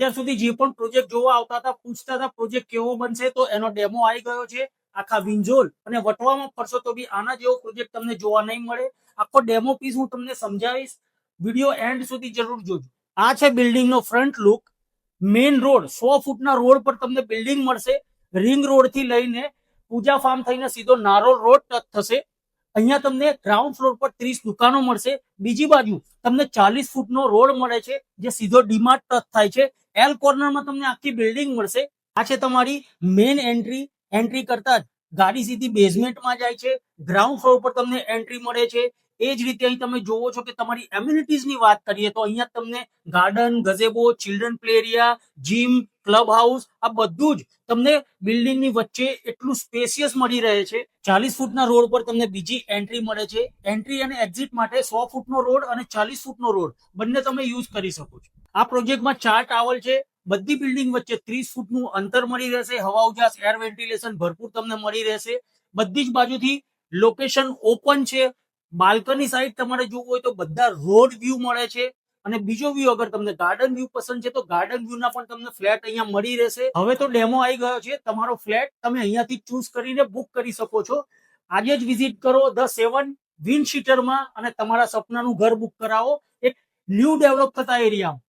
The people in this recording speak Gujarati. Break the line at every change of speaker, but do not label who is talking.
અત્યાર સુધી જે પણ પ્રોજેક્ટ જોવા આવતા હતા પૂછતા હતા પ્રોજેક્ટ કેવો બનશે, તો એનો ડેમો આવી ગયો છે. આખા વિંજોલ અને વટવામાં ફરશો તો બી આના જેવો પ્રોજેક્ટ તમને જોવા નહીં મળે. આખો ડેમો પીસ હું તમને સમજાવીશ, વિડીયો એન્ડ સુધી જરૂર જોજો. આ છે બિલ્ડિંગ નો ફ્રન્ટ લુક. મેઇન રોડ 100 ફૂટના રોડ પર તમને બિલ્ડિંગ મળશે. રિંગ રોડ થી લઈને પૂજા ફાર્મ થઈને સીધો નારોલ રોડ ટચ થશે. અહીંયા તમને ગ્રાઉન્ડ ફ્લોર પર 30 દુકાનો મળશે. બીજી બાજુ તમને 40 ફૂટનો રોડ મળે છે જે સીધો ડીમાર્ટ ટચ થાય છે. એલ કોર્નરમાં તમને આખી બિલ્ડિંગ મળશે. આ છે તમારી મેઇન એન્ટ્રી. એન્ટ્રી કરતા જ ગાડી સીધી બેઝમેન્ટમાં જાય છે. ગ્રાઉન્ડ ફ્લોર પર તમને એન્ટ્રી મળે છે. એ જ રીતે અહીં તમે જોવો છો કે તમારી એમ્યુનિટીઝની વાત કરીએ તો અહીંયા તમને garden, ગઝેબો, children play area, gym, club house આ બધું જ તમને બિલ્ડિંગની વચ્ચે એટલું સ્પેશિયસ મળી રહે છે. 40 ફૂટના રોડ પર તમને બીજી એન્ટ્રી મળે છે. એન્ટ્રી અને એક્ઝિટ માટે 100 ફૂટનો રોડ અને 40 ફૂટનો રોડ બંને તમે યુઝ કરી શકો છો. આ પ્રોજેક્ટમાં 4 ટાવર છે. બધી બિલ્ડિંગ વચ્ચે 30 ફૂટનું અંતર મળી રહેશે. હવા ઉજાસ, એર વેન્ટિલેશન ભરપૂર તમને મળી રહેશે. બધી જ બાજુથી લોકેશન ઓપન છે. બાલ્કની સાઈડ તમારે જોવું હોય તો બધા રોડ વ્યૂ મળે છે. અને બીજો વ્યૂ અગર તમને ગાર્ડન વ્યૂ પસંદ છે તો ગાર્ડન વ્યૂ ના પણ તમને ફ્લેટ અહીંયા મળી રહેશે. હવે તો ડેમો આવી ગયો છે. તમારો ફ્લેટ તમે અહીંયાથી ચૂઝ કરીને બુક કરી શકો છો. આજે જ વિઝિટ કરો ધ 7 વિન સીટરમાં અને તમારા સપનાનું ઘર બુક કરાવો એક ન્યૂ ડેવલપ થતા એરિયામાં.